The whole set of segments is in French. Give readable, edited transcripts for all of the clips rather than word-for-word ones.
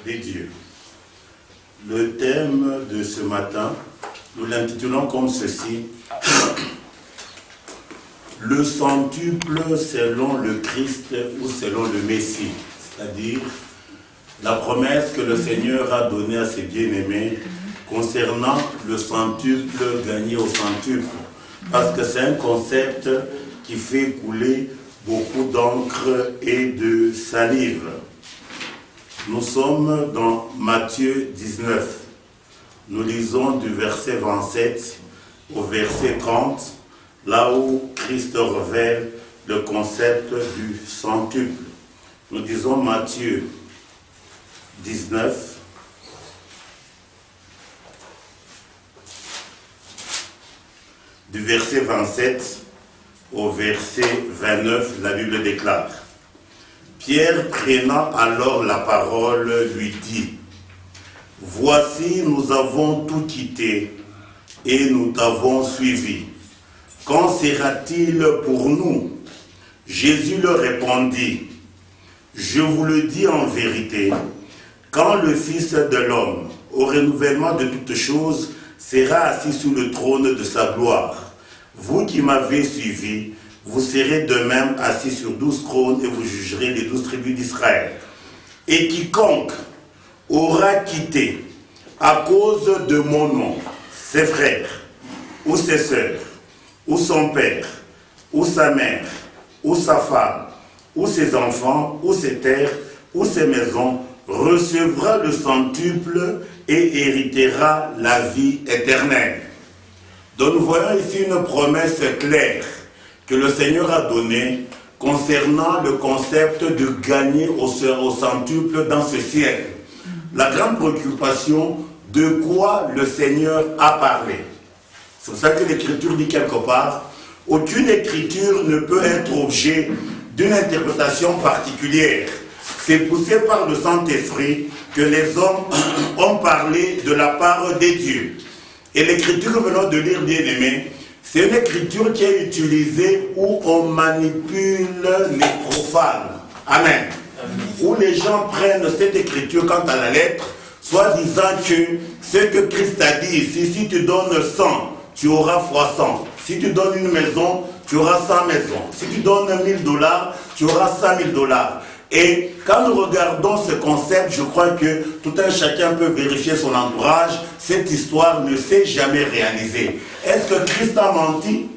des dieux. Le thème de ce matin, nous l'intitulons comme ceci: le centuple selon le Christ ou selon le Messie, c'est-à-dire la promesse que le Seigneur a donnée à ses bien-aimés concernant le centuple gagné au centuple, parce que c'est un concept qui fait couler beaucoup d'encre et de salive. Nous sommes dans Matthieu 19. Nous lisons du verset 27 au verset 30, là où Christ révèle le concept du centuple. Nous disons Matthieu 19, du verset 27 au verset 29, la Bible déclare: Pierre, prenant alors la parole, lui dit: Voici, nous avons tout quitté et nous t'avons suivi. Qu'en sera-t-il pour nous? Jésus leur répondit: Je vous le dis en vérité, quand le Fils de l'homme, au renouvellement de toutes choses, sera assis sous le trône de sa gloire, vous qui m'avez suivi, vous serez de même assis sur 12 trônes et vous jugerez les 12 tribus d'Israël. Et quiconque aura quitté à cause de mon nom ses frères, ou ses sœurs, ou son père, ou sa mère, ou sa femme, ou ses enfants, ou ses terres, ou ses maisons, recevra le centuple et héritera la vie éternelle. Donc nous voyons ici une promesse claire que le Seigneur a donnée concernant le concept de gagner au centuple dans ce siècle. La grande préoccupation de quoi le Seigneur a parlé. C'est pour ça que l'Écriture dit quelque part: aucune Écriture ne peut être objet d'une interprétation particulière. C'est poussé par le Saint-Esprit que les hommes ont parlé de la part des dieux. Et l'Écriture que nous venons de lire, bien-aimés, c'est une Écriture qui est utilisée où on manipule les profanes. Amen. Où les gens prennent cette Écriture quant à la lettre, soit disant que ce que Christ a dit ici: si tu donnes 100, tu auras fois 100. Si tu donnes une maison, tu auras 100 maisons. Si tu donnes $1000, tu auras $100 000. Et quand nous regardons ce concept, je crois que tout un chacun peut vérifier son entourage. Cette histoire ne s'est jamais réalisée. Est-ce que Christ a menti?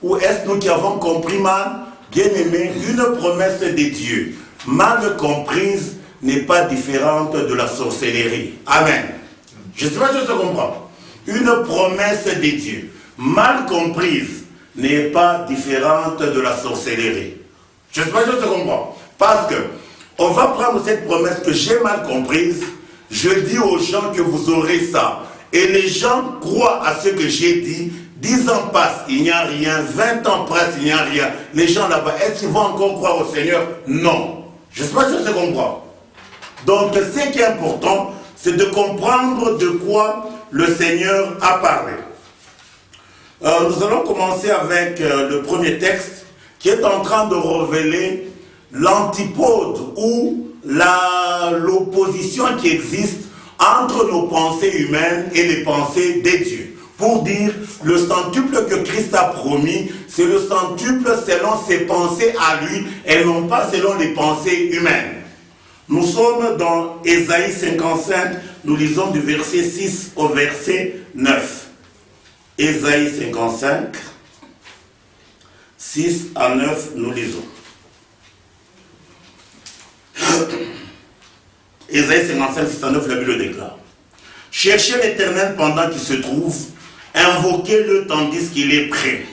Ou est-ce nous qui avons compris mal? Bien aimé, une promesse des dieux mal comprise n'est pas différente de la sorcellerie. Amen. Je ne sais pas si je comprends. Une promesse des dieux mal comprise n'est pas différente de la sorcellerie. Je ne sais pas si je comprends. Parce que on va prendre cette promesse que j'ai mal comprise. Je dis aux gens que vous aurez ça. Et les gens croient à ce que j'ai dit. 10 ans passent, il n'y a rien. 20 ans passent, il n'y a rien. Les gens là-bas, est-ce qu'ils vont encore croire au Seigneur? Non. Je ne sais pas si je comprends. Donc ce qui est important, c'est de comprendre de quoi le Seigneur a parlé. Nous allons commencer avec le premier texte qui est en train de révéler l'antipode ou l'opposition qui existe entre nos pensées humaines et les pensées des dieux. Pour dire, le centuple que Christ a promis, c'est le centuple selon ses pensées à lui et non pas selon les pensées humaines. Nous sommes dans Ésaïe 55, nous lisons du verset 6 au verset 9. Ésaïe 55, 6 à 9, nous lisons. Ésaïe 55, 6 à 9, la Bible déclare: Cherchez l'Éternel pendant qu'il se trouve, invoquez-le tandis qu'il est prêt.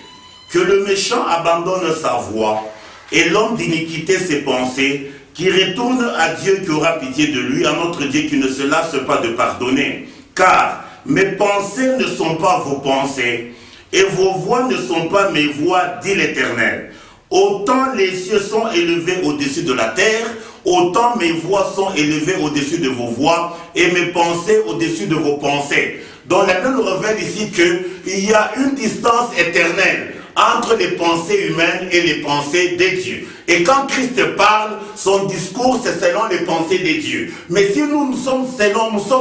Que le méchant abandonne sa voie et l'homme d'iniquité ses pensées, qui retourne à Dieu qui aura pitié de lui, à notre Dieu qui ne se lasse pas de pardonner. Car mes pensées ne sont pas vos pensées, et vos voix ne sont pas mes voix, dit l'Éternel. Autant les cieux sont élevés au-dessus de la terre, autant mes voix sont élevées au-dessus de vos voix, et mes pensées au-dessus de vos pensées. Donc la Bible nous révèle ici qu'il y a une distance éternelle entre les pensées humaines et les pensées des dieux. Et quand Christ parle, son discours, c'est selon les pensées des dieux. Mais si nous sommes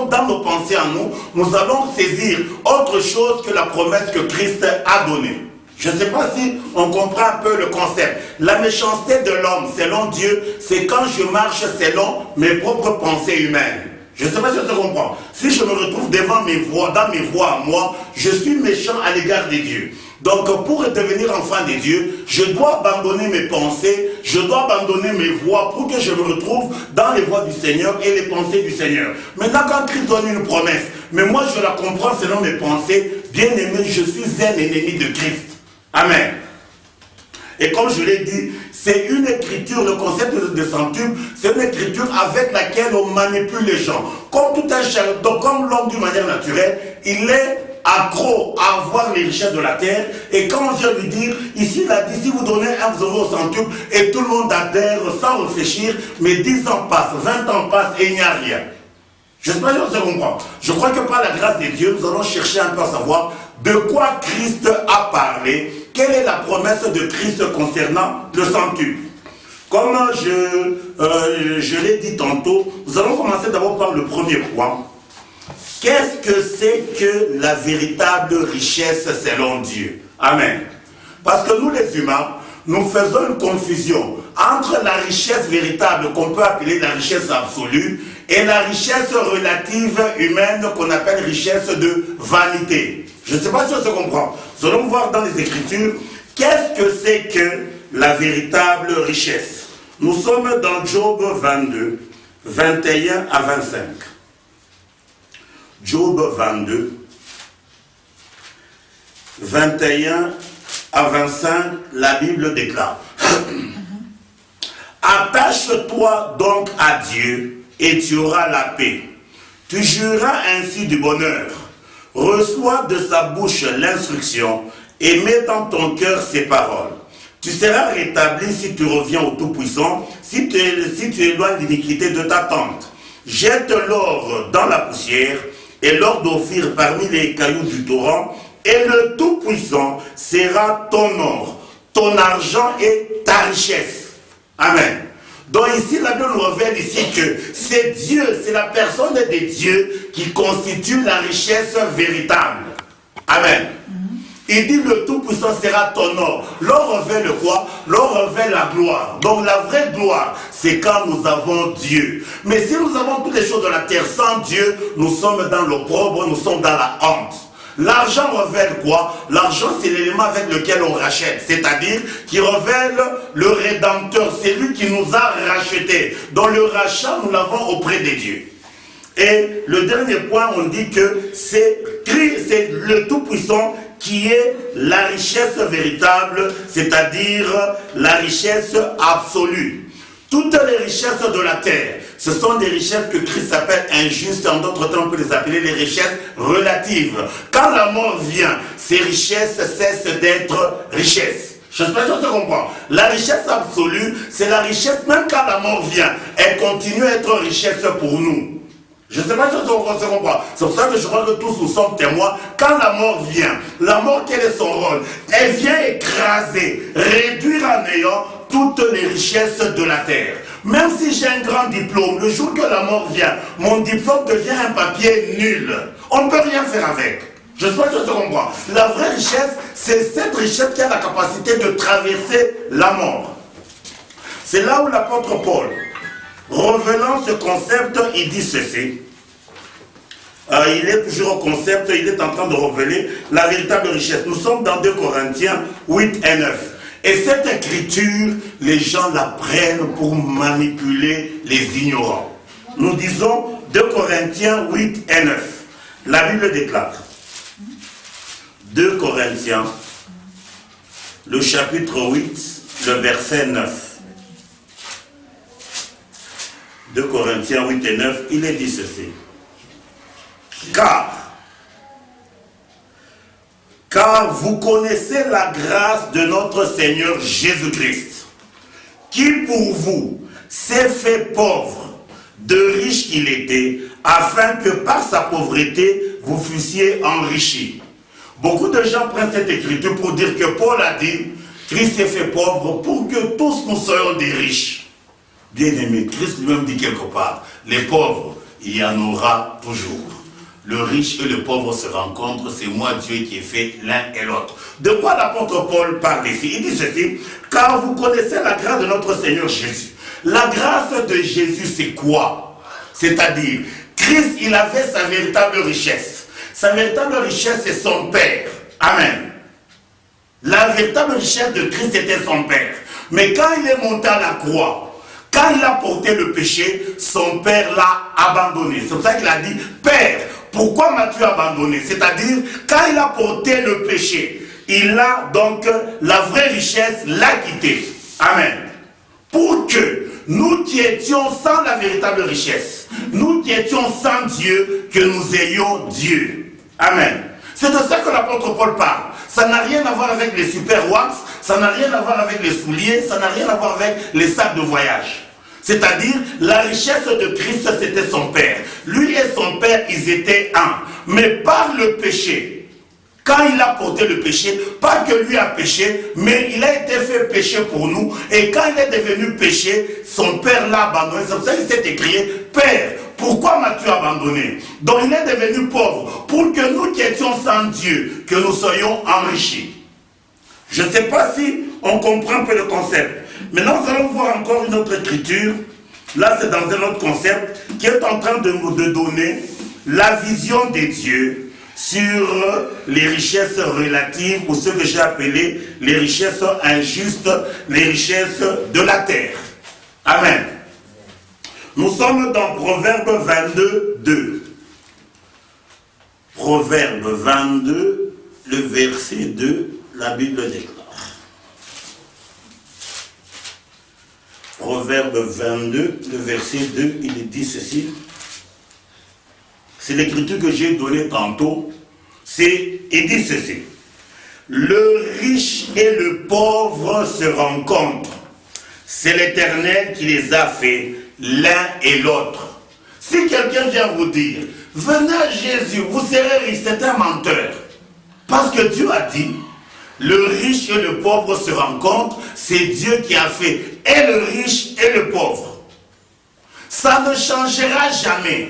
dans nos pensées à nous, nous allons saisir autre chose que la promesse que Christ a donnée. Je ne sais pas si on comprend un peu le concept. La méchanceté de l'homme, selon Dieu, c'est quand je marche selon mes propres pensées humaines. Je ne sais pas si on se comprend. Si je me retrouve devant dans mes voies à moi, je suis méchant à l'égard des dieux. Donc pour devenir enfant de Dieu, je dois abandonner mes pensées, je dois abandonner mes voies pour que je me retrouve dans les voies du Seigneur et les pensées du Seigneur. Maintenant quand Christ donne une promesse, mais moi je la comprends selon mes pensées, bien aimé, je suis un ennemi de Christ. Amen. Et comme je l'ai dit, c'est une écriture, le concept de centuple, c'est une écriture avec laquelle on manipule les gens. Comme tout un chien, donc comme l'homme d'une manière naturelle, il est accro à avoir les richesses de la terre. Et quand on vient lui dire, ici il a dit, si vous donnez 1 euro au centuple, et tout le monde adhère sans réfléchir, mais 10 ans passent, 20 ans passent et il n'y a rien. J'espère que vous comprenez. Je crois que par la grâce de Dieu, nous allons chercher un peu à savoir de quoi Christ a parlé, quelle est la promesse de Christ concernant le centuple. Comme je l'ai dit tantôt, nous allons commencer d'abord par le premier point. Qu'est-ce que c'est que la véritable richesse selon Dieu? Amen. Parce que nous les humains, nous faisons une confusion entre la richesse véritable qu'on peut appeler la richesse absolue et la richesse relative humaine qu'on appelle richesse de vanité. Je ne sais pas si on se comprend. Nous allons voir dans les Écritures qu'est-ce que c'est que la véritable richesse. Nous sommes dans Job 22, 21 à 25. Job 22, 21 à 25, la Bible déclare. Attache-toi donc à Dieu et tu auras la paix. Tu jouiras ainsi du bonheur. Reçois de sa bouche l'instruction et mets dans ton cœur ses paroles. Tu seras rétabli si tu reviens au Tout-Puissant, si tu éloignes l'iniquité de ta tente. Jette l'or dans la poussière et l'or d'Ophir parmi les cailloux du torrent, et le Tout-Puissant sera ton or, ton argent et ta richesse. Amen. Donc ici, la Bible nous révèle ici que c'est Dieu, c'est la personne de Dieu qui constitue la richesse véritable. Amen. Il dit le Tout-Puissant sera ton or. L'or revêt le quoi? L'or revêt la gloire. Donc la vraie gloire, c'est quand nous avons Dieu. Mais si nous avons toutes les choses de la terre sans Dieu, nous sommes dans l'opprobre, nous sommes dans la honte. L'argent révèle quoi? L'argent, c'est l'élément avec lequel on rachète, c'est-à-dire qui révèle le Rédempteur, c'est lui qui nous a rachetés. Dans le rachat, nous l'avons auprès de Dieu. Et le dernier point, on dit que c'est le Tout-Puissant qui est la richesse véritable, c'est-à-dire la richesse absolue. Toutes les richesses de la terre, ce sont des richesses que Christ appelle injustes, en d'autres temps on peut les appeler les richesses relatives. Quand la mort vient, ces richesses cessent d'être richesses. J'espère que tu comprends. La richesse absolue, c'est la richesse, même quand la mort vient, elle continue à être richesse pour nous. Je ne sais pas si on se comprend. C'est pour ça que je crois que tous nous sommes témoins. Quand la mort vient, la mort, quel est son rôle? Elle vient écraser, réduire à néant toutes les richesses de la terre. Même si j'ai un grand diplôme, le jour que la mort vient, mon diplôme devient un papier nul. On ne peut rien faire avec. Je sais pas si je comprends. La vraie richesse, c'est cette richesse qui a la capacité de traverser la mort. C'est là où l'apôtre Paul, revenant ce concept, il dit ceci. Il est toujours au concept, il est en train de révéler la véritable richesse. Nous sommes dans 2 Corinthiens 8 et 9. Et cette écriture, les gens la prennent pour manipuler les ignorants. Nous disons 2 Corinthiens 8 et 9. La Bible déclare. 2 Corinthiens, le chapitre 8, le verset 9. 2 Corinthiens 8 et 9, il est dit ceci. Car vous connaissez la grâce de notre Seigneur Jésus-Christ, qui pour vous s'est fait pauvre, de riche qu'il était, afin que par sa pauvreté vous fussiez enrichis. Beaucoup de gens prennent cette écriture pour dire que Paul a dit, Christ s'est fait pauvre pour que tous nous soyons des riches. Bien aimé, Christ lui-même dit quelque part, les pauvres, il y en aura toujours. Le riche et le pauvre se rencontrent, c'est moi Dieu qui ai fait l'un et l'autre. De quoi l'apôtre Paul parle ici? Il dit ceci, car vous connaissez la grâce de notre Seigneur Jésus. La grâce de Jésus, c'est quoi? C'est-à-dire, Christ, il avait sa véritable richesse. Sa véritable richesse, c'est son Père. Amen. La véritable richesse de Christ, c'était son Père. Mais quand il est monté à la croix, quand il a porté le péché, son Père l'a abandonné. C'est pour ça qu'il a dit, Père, pourquoi m'as-tu abandonné? C'est-à-dire, quand il a porté le péché, il a donc la vraie richesse, l'a quitté. Amen. Pour que nous qui étions sans la véritable richesse, nous qui étions sans Dieu, que nous ayons Dieu. Amen. C'est de ça que l'apôtre Paul parle. Ça n'a rien à voir avec les super wax, ça n'a rien à voir avec les souliers, ça n'a rien à voir avec les sacs de voyage. C'est-à-dire, la richesse de Christ, c'était son Père. Lui et son Père, ils étaient un. Mais par le péché, quand il a porté le péché, pas que lui a péché, mais il a été fait péché pour nous. Et quand il est devenu péché, son Père l'a abandonné. C'est pour ça qu'il s'est écrit, Père, pourquoi m'as-tu abandonné? Donc il est devenu pauvre, pour que nous qui étions sans Dieu, que nous soyons enrichis. Je ne sais pas si on comprend un peu le concept. Maintenant, nous allons voir encore une autre écriture. Là, c'est dans un autre concept qui est en train de nous donner la vision des dieux sur les richesses relatives ou ce que j'ai appelé les richesses injustes, les richesses de la terre. Amen. Nous sommes dans Proverbe 22, 2. Proverbe 22, le verset 2, la Bible déclare. Proverbe 22, le verset 2, il dit ceci. C'est l'écriture que j'ai donnée tantôt. Il dit ceci. Le riche et le pauvre se rencontrent. C'est l'Éternel qui les a fait, l'un et l'autre. Si quelqu'un vient vous dire, venez à Jésus, vous serez riche, c'est un menteur. Parce que Dieu a dit, le riche et le pauvre se rencontrent, c'est Dieu qui a fait et le riche et le pauvre. Ça ne changera jamais.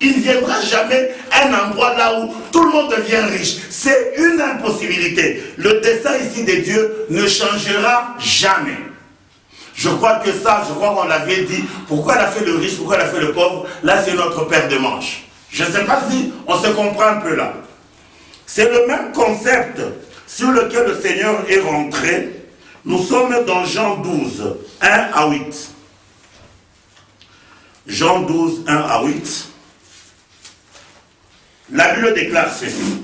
Il ne viendra jamais un endroit là où tout le monde devient riche. C'est une impossibilité. Le dessein ici de Dieu ne changera jamais. Je crois que ça, qu'on l'avait dit. Pourquoi elle a fait le riche, pourquoi elle a fait le pauvre? Là, c'est notre paire de manches. Je ne sais pas si on se comprend un peu là. C'est le même concept sur lequel le Seigneur est rentré. Nous sommes dans Jean 12, 1 à 8. Jean 12, 1 à 8. La Bible déclare ceci.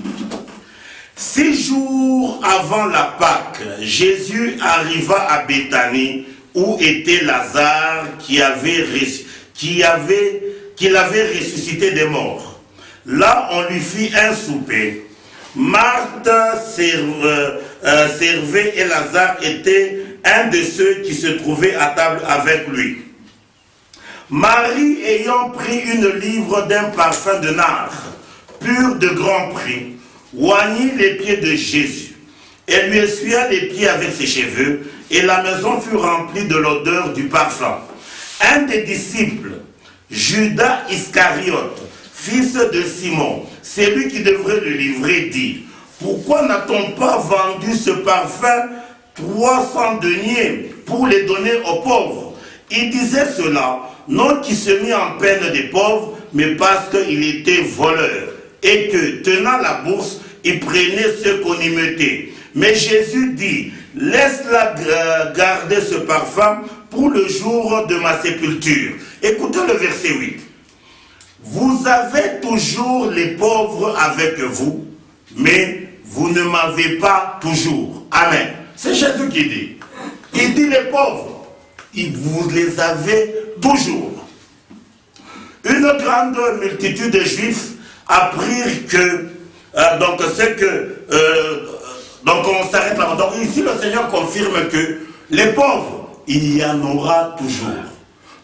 6 jours avant la Pâque, Jésus arriva à Béthanie, où était Lazare qu'il avait ressuscité des morts. Là, on lui fit un souper. Marthe servait et Lazare était un de ceux qui se trouvaient à table avec lui. Marie ayant pris une livre d'un parfum de nard, pur de grand prix, oignit les pieds de Jésus. Elle lui essuya les pieds avec ses cheveux, et la maison fut remplie de l'odeur du parfum. Un des disciples, Judas Iscariote, fils de Simon, celui qui devrait le livrer, dit, pourquoi n'a-t-on pas vendu ce parfum 300 deniers pour les donner aux pauvres? Il disait cela, non qu'il se mit en peine des pauvres, mais parce qu'il était voleur, et que, tenant la bourse, il prenait ce qu'on y mettait. Mais Jésus dit, laisse-la garder ce parfum pour le jour de ma sépulture. Écoutez le verset 8. Vous avez toujours les pauvres avec vous, mais vous ne m'avez pas toujours. Amen. C'est Jésus qui dit. Il dit les pauvres, vous les avez toujours. Une grande multitude de Juifs apprirent que, donc on s'arrête là. Donc ici le Seigneur confirme que les pauvres, il y en aura toujours.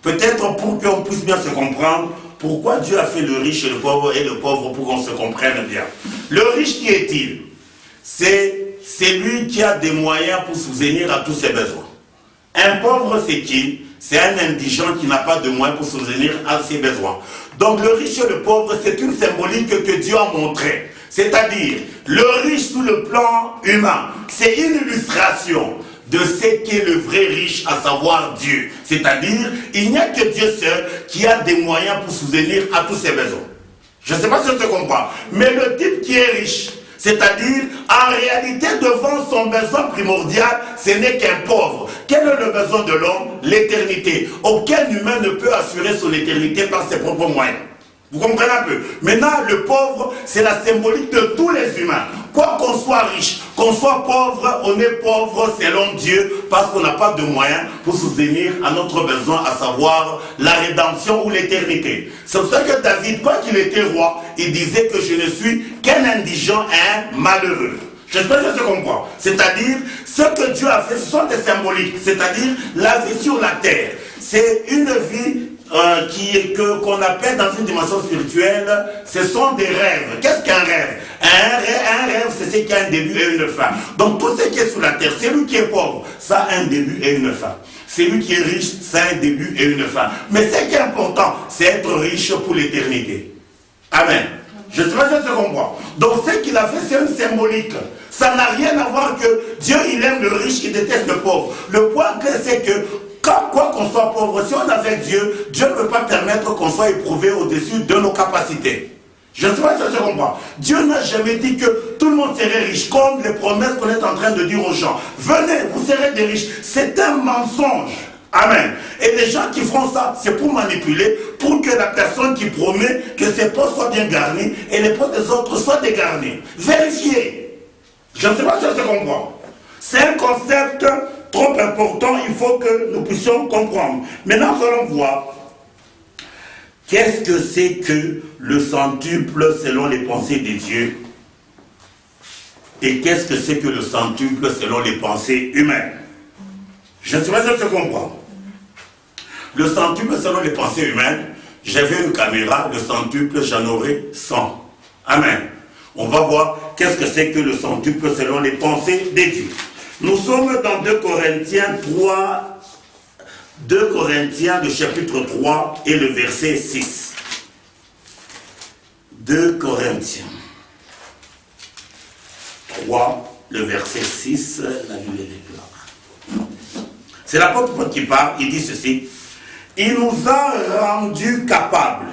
Peut-être pour qu'on puisse bien se comprendre, pourquoi Dieu a fait le riche et le pauvre pour qu'on se comprenne bien. Le riche, qui est-il? C'est lui qui a des moyens pour subvenir à tous ses besoins. Un pauvre, c'est qui? C'est un indigent qui n'a pas de moyens pour subvenir à ses besoins. Donc le riche et le pauvre, c'est une symbolique que Dieu a montrée. C'est-à-dire, le riche sous le plan humain, c'est une illustration de ce qu'est le vrai riche, à savoir Dieu. C'est-à-dire, il n'y a que Dieu seul qui a des moyens pour subvenir à tous ses besoins. Je ne sais pas si je te comprends, mais le type qui est riche, c'est-à-dire, en réalité, devant son besoin primordial, ce n'est qu'un pauvre. Quel est le besoin de l'homme? L'éternité. Aucun humain ne peut assurer son éternité par ses propres moyens. Vous comprenez un peu? Maintenant, le pauvre, c'est la symbolique de tous les humains. Quoi qu'on soit riche, qu'on soit pauvre, on est pauvre selon Dieu parce qu'on n'a pas de moyens pour soutenir à notre besoin, à savoir la rédemption ou l'éternité. C'est pour ça que David, quand il était roi, il disait que je ne suis qu'un indigent et un malheureux. J'espère que je comprends. C'est-à-dire, ce que Dieu a fait, ce sont des symboliques. C'est-à-dire, la vie sur la terre. C'est une vie qu'on appelle dans une dimension spirituelle, ce sont des rêves. Qu'est-ce qu'un rêve? Un rêve, c'est ce qui a un début et une fin. Donc tout ce qui est sur la terre, celui qui est pauvre, ça a un début et une fin. Celui qui est riche, ça a un début et une fin. Mais ce qui est important, c'est être riche pour l'éternité. Amen. Je ne sais pas si je comprends. Donc ce qu'il a fait, c'est une symbolique. Ça n'a rien à voir que Dieu, il aime le riche, il déteste le pauvre. Le point clé, c'est que quoi qu'on soit pauvre, si on est avec Dieu, Dieu ne peut pas permettre qu'on soit éprouvé au-dessus de nos capacités. Je ne sais pas si je comprends. Dieu n'a jamais dit que tout le monde serait riche, comme les promesses qu'on est en train de dire aux gens. Venez, vous serez des riches. C'est un mensonge. Amen. Et les gens qui font ça, c'est pour manipuler, pour que la personne qui promet que ses postes soient bien garnis et les postes des autres soient dégarnis. Vérifiez. Je ne sais pas si je comprends. C'est un concept trop important, il faut que nous puissions comprendre. Maintenant, nous allons voir qu'est-ce que c'est que le centuple selon les pensées de Dieu et qu'est-ce que c'est que le centuple selon les pensées humaines. Je ne sais pas si je comprends. Le centuple selon les pensées humaines, j'avais une caméra, le centuple j'en aurais 100. Amen. On va voir qu'est-ce que c'est que le centuple selon les pensées de Dieu. Nous sommes dans 2 Corinthiens 3, 2 Corinthiens, le chapitre 3 et le verset 6. 2 Corinthiens 3, le verset 6, la Bible déclare. C'est l'apôtre Paul qui parle, il dit ceci. Il nous a rendus capables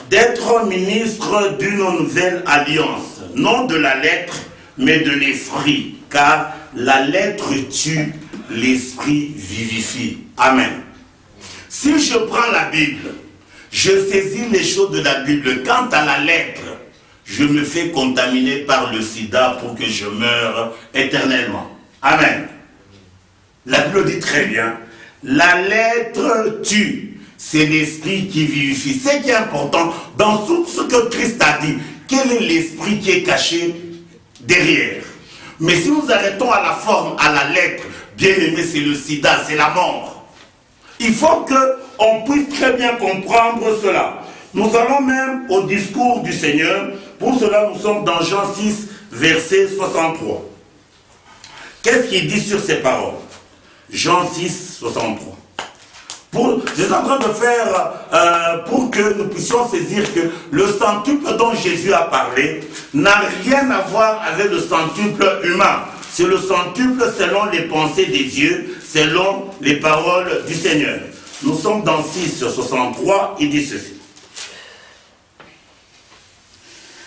d'être ministres d'une nouvelle alliance, non de la lettre, mais de l'esprit, car la lettre tue, l'esprit vivifie. Amen. Si je prends la Bible, je saisis les choses de la Bible. Quant à la lettre, je me fais contaminer par le sida pour que je meure éternellement. Amen. La Bible dit très bien, la lettre tue, c'est l'esprit qui vivifie. Ce qui est important, dans tout ce que Christ a dit, quel est l'esprit qui est caché derrière? Mais si nous arrêtons à la forme, à la lettre, bien aimé, c'est le sida, c'est la mort. Il faut qu'on puisse très bien comprendre cela. Nous allons même au discours du Seigneur. Pour cela, nous sommes dans Jean 6, verset 63. Qu'est-ce qu'il dit sur ces paroles? Jean 6, 63. Je suis en train de faire pour que nous puissions saisir que le centuple dont Jésus a parlé n'a rien à voir avec le centuple humain. C'est le centuple selon les pensées des dieux, selon les paroles du Seigneur. Nous sommes dans 6, 63, il dit ceci.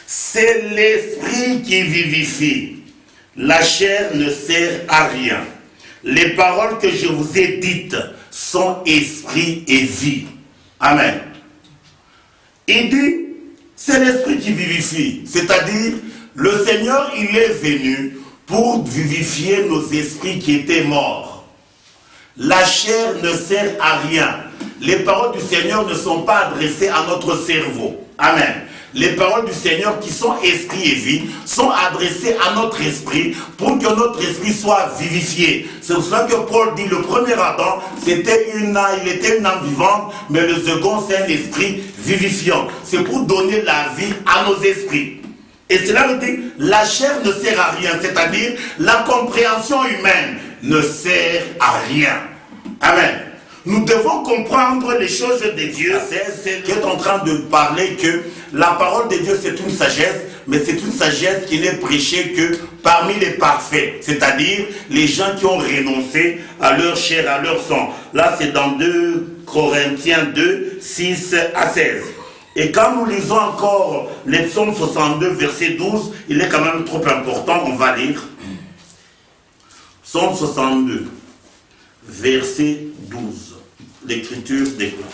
C'est l'esprit qui vivifie. La chair ne sert à rien. Les paroles que je vous ai dites sont esprit et vie. Amen. Il dit, c'est l'esprit qui vivifie. C'est-à-dire, le Seigneur, il est venu pour vivifier nos esprits qui étaient morts. La chair ne sert à rien. les paroles du Seigneur ne sont pas adressées à notre cerveau. Amen. Les paroles du Seigneur qui sont esprit et vie sont adressées à notre esprit pour que notre esprit soit vivifié. C'est pour cela que Paul dit le premier Adam, il était une âme vivante, mais le second c'est un esprit vivifiant. C'est pour donner la vie à nos esprits. Et cela veut dire la chair ne sert à rien, c'est-à-dire la compréhension humaine ne sert à rien. Amen. Nous devons comprendre les choses de Dieu. C'est qui est en train de parler que la parole de Dieu c'est une sagesse, mais c'est une sagesse qui n'est prêchée que parmi les parfaits, c'est-à-dire les gens qui ont renoncé à leur chair, à leur sang. Là c'est dans 2 Corinthiens 2, 6 à 16. Et quand nous lisons encore les psaumes 62, verset 12, il est quand même trop important, on va lire. Psaume 62, verset 12. L'Écriture déclare.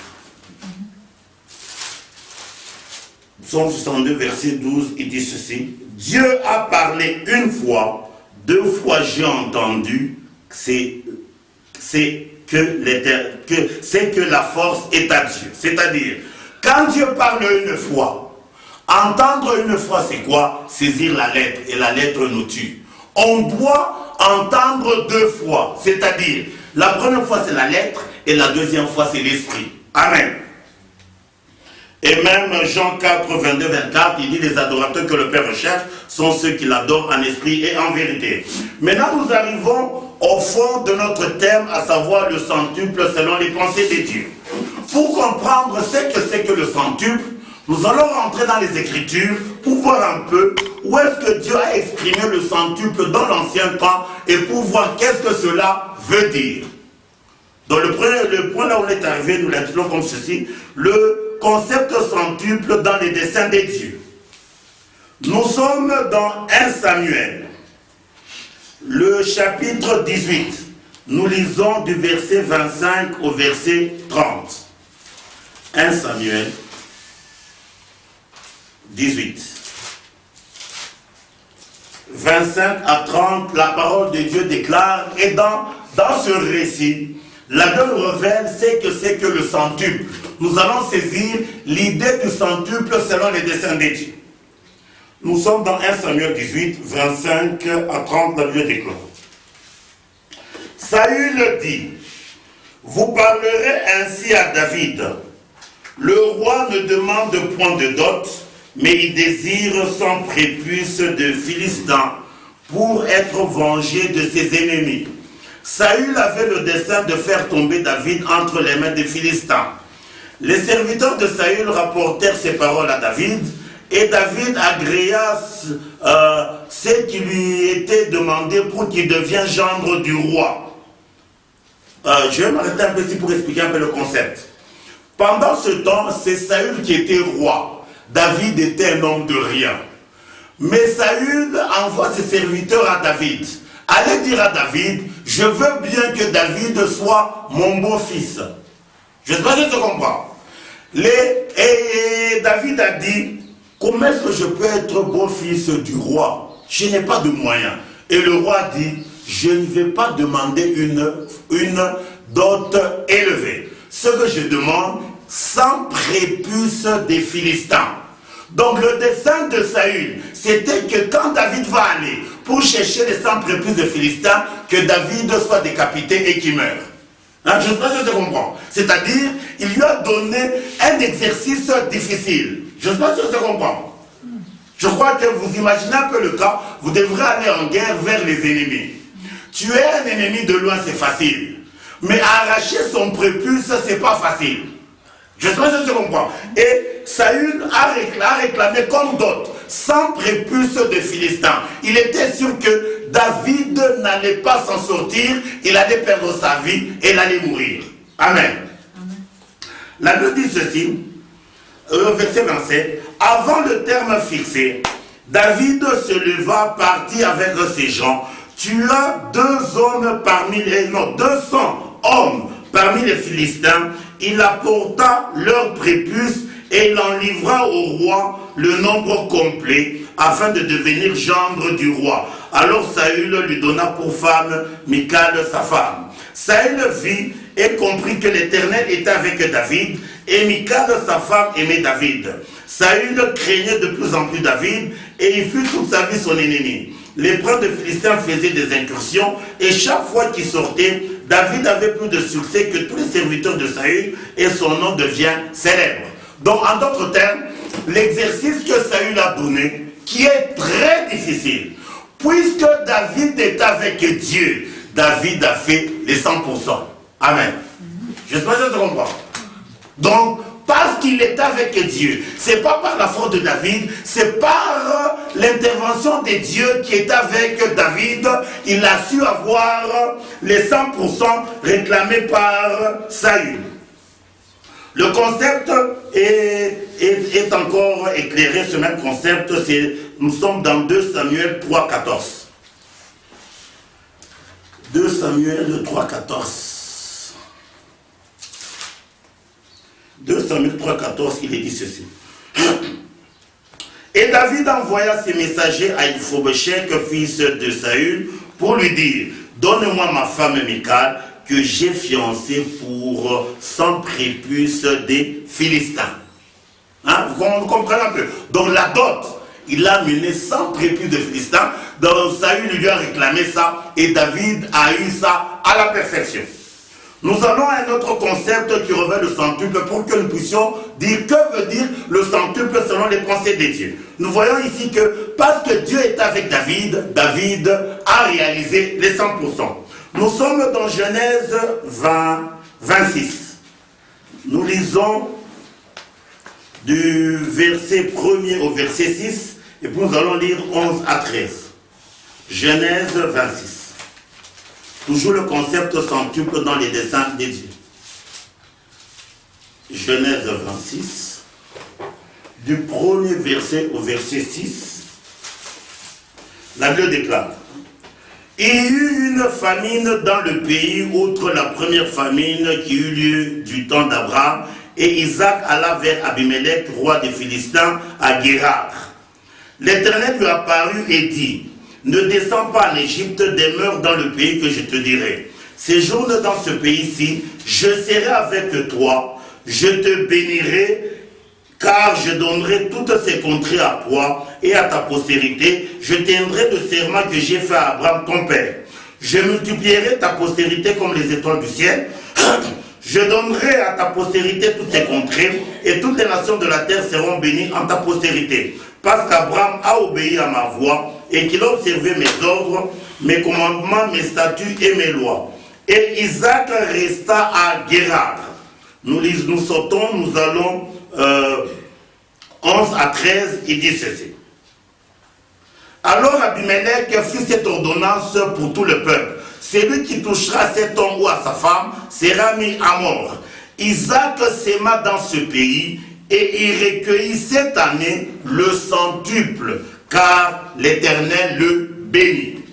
Psaume 62, verset 12, il dit ceci. Dieu a parlé une fois, 2 fois j'ai entendu, c'est que la force est à Dieu. C'est-à-dire, quand Dieu parle une fois, entendre une fois c'est quoi? Saisir la lettre, et la lettre nous tue. On doit entendre 2 fois, c'est-à-dire, la première fois c'est la lettre, et la deuxième fois c'est l'esprit. Amen. Et même Jean 4, 22, 24, il dit les adorateurs que le Père recherche sont ceux qui l'adorent en esprit et en vérité. Maintenant nous arrivons au fond de notre thème, à savoir le centuple selon les pensées de Dieu. Pour comprendre ce que le centuple, nous allons rentrer dans les Écritures pour voir un peu où est-ce que Dieu a exprimé le centuple dans l'ancien temps et pour voir qu'est-ce que cela veut dire. Dans le point là où on est arrivé, nous l'intitulons comme ceci, le concept centuple dans les desseins de Dieu. Nous sommes dans 1 Samuel, le chapitre 18. Nous lisons du verset 25 au verset 30. 1 Samuel 18. 25 à 30, la parole de Dieu déclare, et dans ce récit, la Bible révèle c'est que le centuple. Nous allons saisir l'idée du centuple selon les desseins de Dieu. Nous sommes dans 1 Samuel 18, 25 à 30, la Bible déclare. Saül dit, vous parlerez ainsi à David. Le roi ne demande point de dot, mais il désire son prépuce de Philistin pour être vengé de ses ennemis. Saül avait le dessein de faire tomber David entre les mains des Philistins. Les serviteurs de Saül rapportèrent ces paroles à David, et David agréa ce qui lui était demandé pour qu'il devienne gendre du roi. Je vais m'arrêter un peu ici pour expliquer un peu le concept. Pendant ce temps, c'est Saül qui était roi. David était un homme de rien. Mais Saül envoie ses serviteurs à David. Allez dire à David, je veux bien que David soit mon beau-fils. Je ne sais pas si tu comprends. Et David a dit, comment est-ce que je peux être beau-fils du roi? Je n'ai pas de moyens. Et le roi dit, je ne vais pas demander une dot élevée. Ce que je demande, 100 prépuces des Philistins. Donc le dessein de Saül, c'était que quand David va aller pour chercher les 100 prépuces des Philistins, que David soit décapité et qu'il meure. Hein, je ne sais pas si tu comprends. C'est-à-dire, il lui a donné un exercice difficile. Je ne sais pas si tu comprends. Je crois que vous imaginez un peu le cas, vous devrez aller en guerre vers les ennemis. Tuer un ennemi de loin, c'est facile. Mais arracher son prépuce, c'est pas facile. Je ne sais pas si tu comprends. Et Saül a réclamé comme dot 100 prépuces de Philistins. Il était sûr que David n'allait pas s'en sortir, il allait perdre sa vie et il allait mourir. Amen. La Bible dit ceci, verset 27, avant le terme fixé, David se leva, partit avec ses gens, tua 200 hommes parmi les Philistins, il apporta leurs prépuces et il en livra au roi le nombre complet afin de devenir gendre du roi. Alors Saül lui donna pour femme Michal sa femme. Saül vit et comprit que l'Éternel était avec David, et Michal, sa femme, aimait David. Saül craignait de plus en plus David, et il fut toute sa vie son ennemi. Les princes de Philistins faisaient des incursions, et chaque fois qu'il sortait, David avait plus de succès que tous les serviteurs de Saül, et son nom devient célèbre. Donc, en d'autres termes, l'exercice que Saül a donné, qui est très difficile, puisque David est avec Dieu, David a fait les 100%. Amen. J'espère que je comprends. Donc, parce qu'il est avec Dieu, c'est pas par la force de David, c'est par l'intervention de Dieu qui est avec David, il a su avoir les 100% réclamés par Saül. Le concept est encore éclairé, ce même concept, nous sommes dans 2 Samuel 3,14. 2 Samuel 3,14. 2 Samuel 3,14, il est dit ceci. Et David envoya ses messagers à Iphobesheth, fils de Saül, pour lui dire, donne-moi ma femme Michal, que j'ai fiancée pour 100 prépuces des Philistins. Hein? Vous comprenez un peu? Donc la dot, il a mené 100 prépuces de Philistins, donc Saül lui a réclamé ça, et David a eu ça à la perfection. Nous allons à un autre concept qui revêt le centuple pour que nous puissions dire que veut dire le centuple selon les pensées de Dieu. Nous voyons ici que parce que Dieu est avec David, David a réalisé les 100%. Nous sommes dans Genèse 26. Nous lisons du verset 1er au verset 6 et puis nous allons lire 11 à 13. Genèse 26. Toujours le concept centuple dans les desseins de Dieu. Genèse 26, du premier verset au verset 6, la Bible déclare: il y eut une famine dans le pays, outre la première famine qui eut lieu du temps d'Abraham, et Isaac alla vers Abimelech, roi des Philistins, à Guérar. L'Éternel lui apparut et dit: ne descends pas en Égypte, demeure dans le pays que je te dirai. Séjourne dans ce pays-ci, je serai avec toi, je te bénirai, car je donnerai toutes ces contrées à toi et à ta postérité. Je tiendrai le serment que j'ai fait à Abraham ton père. Je multiplierai ta postérité comme les étoiles du ciel. Je donnerai à ta postérité toutes ces contrées, et toutes les nations de la terre seront bénies en ta postérité. Parce qu'Abraham a obéi à ma voix, et qu'il a observé mes ordres, mes commandements, mes statuts et mes lois. Et Isaac resta à Guérar. Nous sautons, nous allons 11 à 13, il dit ceci. Alors Abimelech fit cette ordonnance pour tout le peuple. Celui qui touchera cet homme ou à sa femme sera mis à mort. Isaac s'aima dans ce pays et il recueillit cette année le centuple, car l'Éternel le bénit.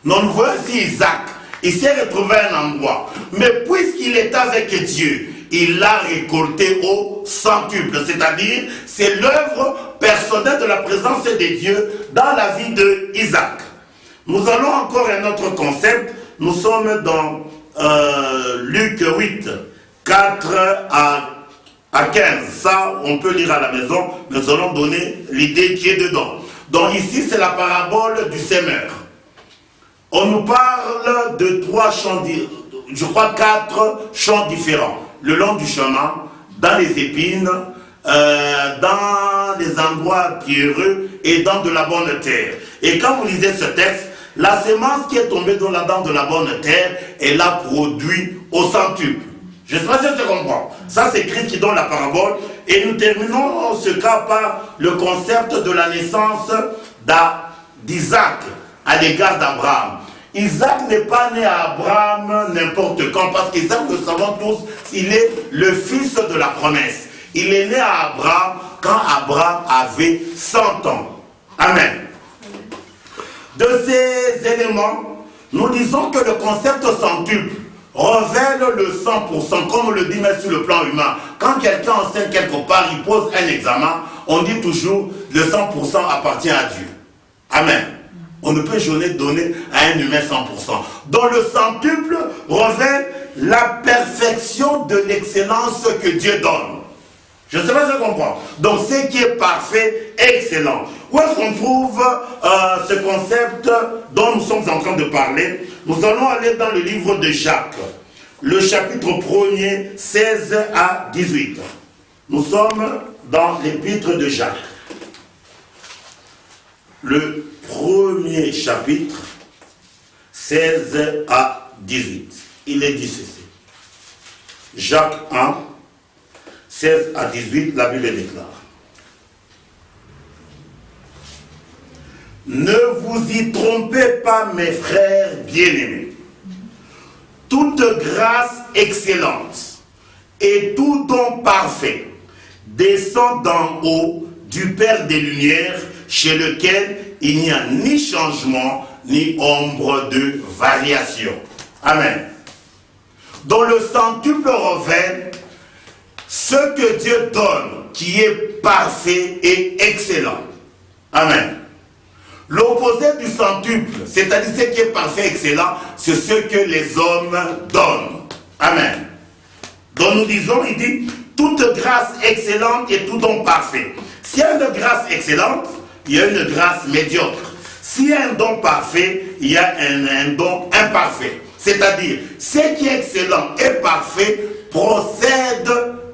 Donc nous voyons ici Isaac, il s'est retrouvé à un endroit, mais puisqu'il est avec Dieu, il l'a récolté au centuple, c'est-à-dire c'est l'œuvre personnelle de la présence de Dieu dans la vie d'Isaac. Nous allons encore à un autre concept, nous sommes dans Luc 8, 4 à 15, ça on peut lire à la maison, mais nous allons donner l'idée qui est dedans. Donc ici c'est la parabole du semeur. On nous parle de 3 champs, je crois 4 champs différents. Le long du chemin, dans les épines, dans les endroits pierreux et dans de la bonne terre. Et quand vous lisez ce texte, la semence qui est tombée dans de la bonne terre, elle a produit au centuple. Je ne sais pas si je comprends. Ça, c'est Christ qui donne la parabole. Et nous terminons ce cas par le concept de la naissance d'Isaac à l'égard d'Abraham. Isaac n'est pas né à Abraham n'importe quand, parce qu'Isaac, nous le savons tous, il est le fils de la promesse. Il est né à Abraham quand Abraham avait 100 ans. Amen. De ces éléments, nous disons que le concept centuple révèle le 100%, comme on le dit même sur le plan humain. Quand quelqu'un enseigne quelque part, il pose un examen, on dit toujours le 100% appartient à Dieu. Amen. On ne peut jamais donner à un humain 100%. Donc le centuple révèle la perfection de l'excellence que Dieu donne. Je ne sais pas si je comprends. Donc, ce qui est parfait, excellent. Où est-ce qu'on trouve ce concept dont nous sommes en train de parler? Nous allons aller dans le livre de Jacques, le chapitre 1er, 16 à 18. Nous sommes dans l'épître de Jacques. Le premier chapitre, 16 à 18. Il est dit ceci. Jacques 1, 16 à 18, la Bible déclare. Ne vous y trompez pas, mes frères bien-aimés. Toute grâce excellente et tout don parfait descend d'en haut du Père des Lumières, chez lequel il n'y a ni changement ni ombre de variation. Amen. Dont le centuple revêt ce que Dieu donne, qui est parfait et excellent. Amen. L'opposé du centuple, c'est-à-dire ce qui est parfait et excellent, c'est ce que les hommes donnent. Amen. Donc nous disons, il dit, toute grâce excellente et tout don parfait. S'il y a une grâce excellente, il y a une grâce médiocre. S'il y a un don parfait, il y a un don imparfait. C'est-à-dire, ce qui est excellent et parfait procède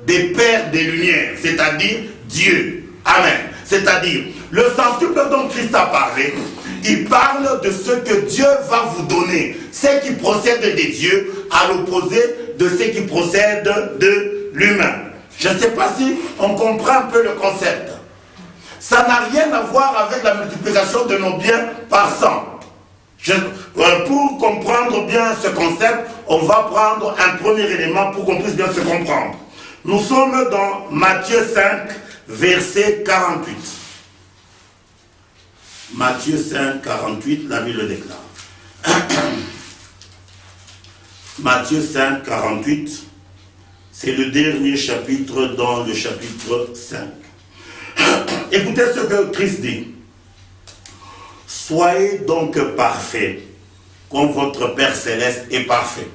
des Pères des Lumières, c'est-à-dire Dieu. Amen. C'est-à-dire, le centuple dont Christ a parlé, il parle de ce que Dieu va vous donner. Ce qui procède des dieux, à l'opposé de ce qui procède de l'humain. Je ne sais pas si on comprend un peu le concept. Ça n'a rien à voir avec la multiplication de nos biens par 100. Pour comprendre bien ce concept, on va prendre un premier élément pour qu'on puisse bien se comprendre. Nous sommes dans Matthieu 5, verset 48. Matthieu 5, 48, la Bible déclare. Matthieu 5, 48, c'est le dernier chapitre dans le chapitre 5. Écoutez ce que Christ dit. Soyez donc parfaits, comme votre Père Céleste est parfait.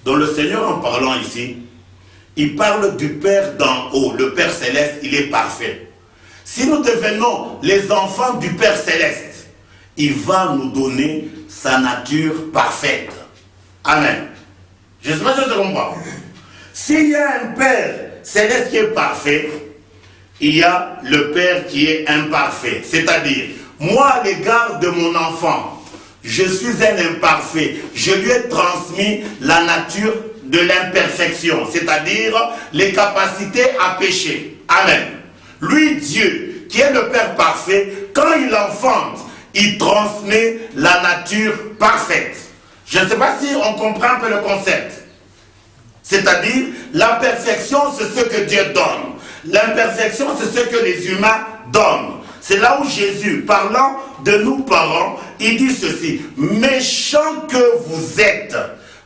Donc le Seigneur, en parlant ici, il parle du Père d'en haut. Le Père Céleste, il est parfait. Si nous devenons les enfants du Père Céleste, il va nous donner sa nature parfaite. Amen. Je ne sais pas si je comprends. S'il y a un Père Céleste qui est parfait, il y a le Père qui est imparfait. C'est-à-dire, moi à l'égard de mon enfant, je suis un imparfait. Je lui ai transmis la nature de l'imperfection, c'est-à-dire les capacités à pécher. Amen. Lui, Dieu, qui est le Père parfait, quand il enfante, il transmet la nature parfaite. Je ne sais pas si on comprend un peu le concept. C'est-à-dire, la perfection, c'est ce que Dieu donne. L'imperfection, c'est ce que les humains donnent. C'est là où Jésus, parlant de nous parents, il dit ceci. Méchants que vous êtes,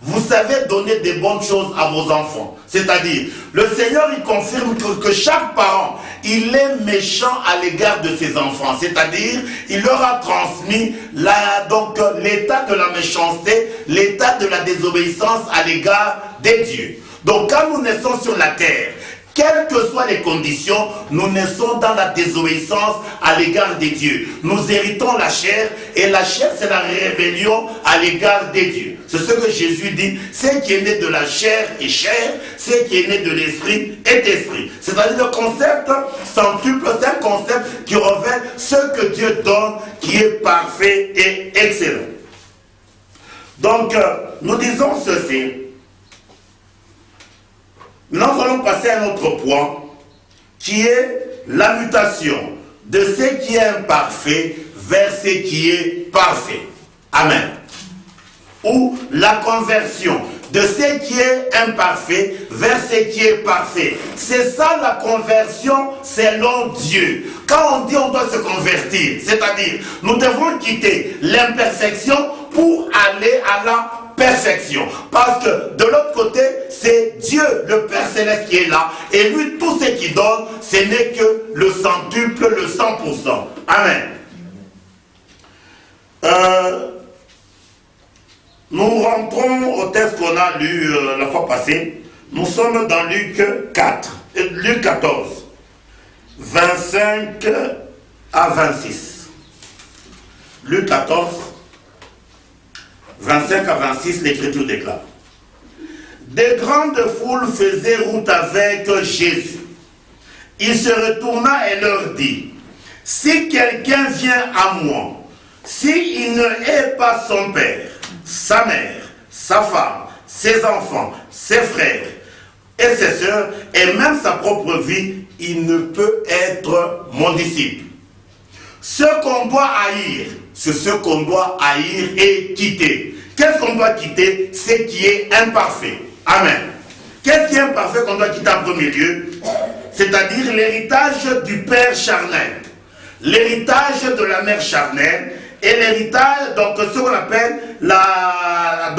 vous savez donner des bonnes choses à vos enfants. C'est-à-dire, le Seigneur, il confirme que chaque parent, il est méchant à l'égard de ses enfants. C'est-à-dire, il leur a transmis l'état de la méchanceté, l'état de la désobéissance à l'égard des dieux. Donc, quand nous naissons sur la terre, quelles que soient les conditions, nous naissons dans la désobéissance à l'égard des dieux. Nous héritons la chair, et la chair, c'est la rébellion à l'égard des dieux. C'est ce que Jésus dit, ce qui est né de la chair est chair, ce qui est né de l'esprit est esprit. C'est-à-dire le concept centuple, c'est un concept qui révèle ce que Dieu donne, qui est parfait et excellent. Donc, nous disons ceci. Nous allons passer à un autre point, qui est la mutation de ce qui est imparfait vers ce qui est parfait. Amen. Ou la conversion de ce qui est imparfait vers ce qui est parfait. C'est ça la conversion selon Dieu. Quand on dit on doit se convertir, c'est-à-dire nous devons quitter l'imperfection pour aller à la perfection. Parce que de l'autre côté, c'est Dieu, le Père Céleste qui est là. Et lui, tout ce qu'il donne, ce n'est que le centuple, le 100%. Amen. Nous rentrons au texte qu'on a lu la fois passée. Nous sommes dans Luc 14, 25 à 26. Luc 14, 25 à 26, l'Écriture déclare. Des grandes foules faisaient route avec Jésus. Il se retourna et leur dit, si quelqu'un vient à moi, s'il ne hait pas son père, sa mère, sa femme, ses enfants, ses frères et ses sœurs, et même sa propre vie, il ne peut être mon disciple. Ce qu'on doit haïr, c'est ce qu'on doit haïr et quitter. Qu'est-ce qu'on doit quitter? Ce qui est imparfait. Amen. Qu'est-ce qui est imparfait qu'on doit quitter en premier lieu? C'est-à-dire l'héritage du père charnel, l'héritage de la mère charnelle, et l'héritage, donc ce qu'on appelle la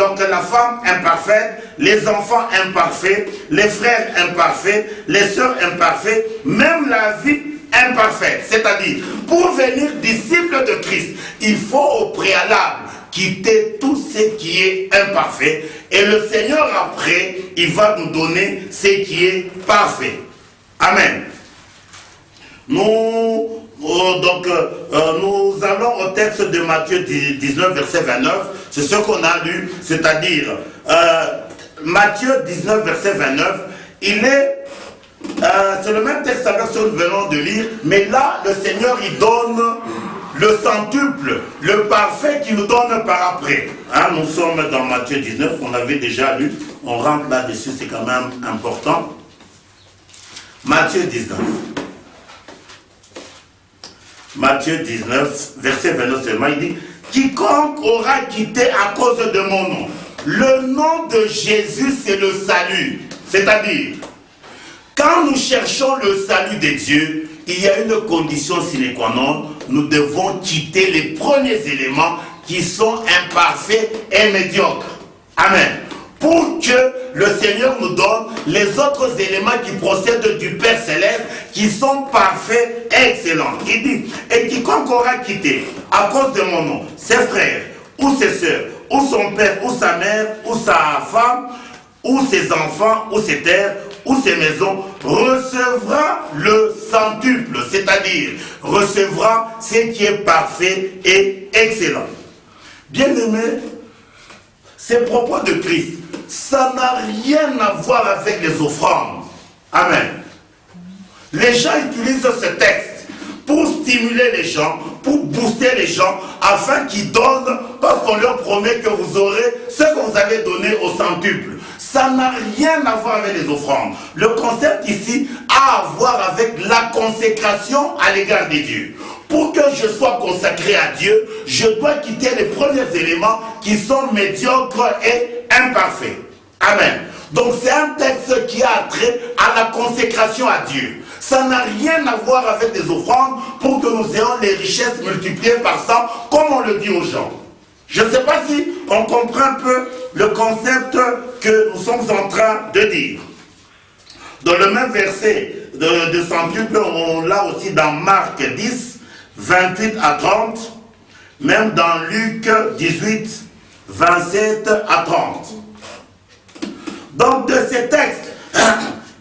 femme imparfaite, les enfants imparfaits, les frères imparfaits, les sœurs imparfaites, même la vie imparfaite. C'est-à-dire, pour devenir disciple de Christ, il faut au préalable quitter tout ce qui est imparfait, et le Seigneur après, il va nous donner ce qui est parfait. Amen. Nous allons au texte de Matthieu 19, verset 29. C'est ce qu'on a lu, c'est-à-dire Matthieu 19, verset 29. C'est le même texte avec ce que nous venons de lire, mais là, le Seigneur, il donne le centuple, le parfait qu'il nous donne par après. Hein, nous sommes dans Matthieu 19, on avait déjà lu, on rentre là-dessus, c'est quand même important. Matthieu 19. Matthieu 19, verset 29 seulement, il dit, quiconque aura quitté à cause de mon nom. Le nom de Jésus, c'est le salut. C'est-à-dire, quand nous cherchons le salut de Dieu, il y a une condition sine qua non. Nous devons quitter les premiers éléments qui sont imparfaits et médiocres. Amen. Pour que le Seigneur nous donne les autres éléments qui procèdent du Père Céleste, qui sont parfaits et excellents. Il dit, et quiconque aura quitté, à cause de mon nom, ses frères, ou ses sœurs, ou son père, ou sa mère, ou sa femme, ou ses enfants, ou ses terres, ou ses maisons, recevra le centuple, c'est-à-dire recevra ce qui est parfait et excellent. Bien-aimés, ces propos de Christ, ça n'a rien à voir avec les offrandes. Amen. Les gens utilisent ce texte pour stimuler les gens, pour booster les gens, afin qu'ils donnent, parce qu'on leur promet que vous aurez ce que vous avez donné au centuple. Ça n'a rien à voir avec les offrandes. Le concept ici a à voir avec la consécration à l'égard de Dieu. Pour que je sois consacré à Dieu, je dois quitter les premiers éléments qui sont médiocres et imparfaits. Amen. Donc c'est un texte qui a trait à la consécration à Dieu. Ça n'a rien à voir avec des offrandes pour que nous ayons les richesses multipliées par 100, comme on le dit aux gens. Je ne sais pas si on comprend un peu le concept que nous sommes en train de dire. Dans le même verset de centuple, on l'a aussi dans Marc 10, 28 à 30, même dans Luc 18, 27 à 30. Donc de ces textes,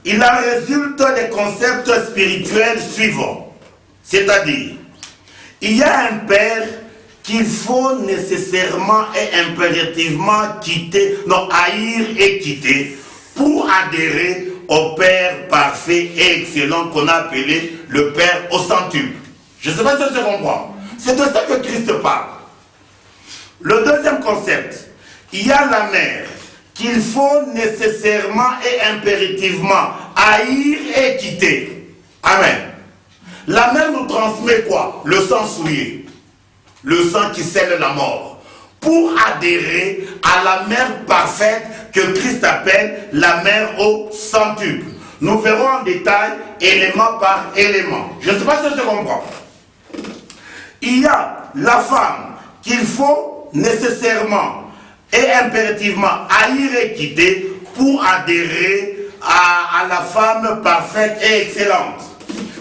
il en résulte les concepts spirituels suivants. C'est-à-dire, il y a un père qu'il faut nécessairement et impérativement haïr et quitter pour adhérer au Père parfait et excellent qu'on a appelé le Père au centuple. Je ne sais pas si je comprends. C'est de ça que Christ parle. Le deuxième concept, il y a la mère qu'il faut nécessairement et impérativement haïr et quitter. Amen. La mère nous transmet quoi? Le sang souillé. Le sang qui scelle la mort, pour adhérer à la mère parfaite que Christ appelle la mère au centuple. Nous verrons en détail, élément par élément. Je ne sais pas si je comprends. Il y a la femme qu'il faut nécessairement et impérativement haïr et quitter pour adhérer à la femme parfaite et excellente.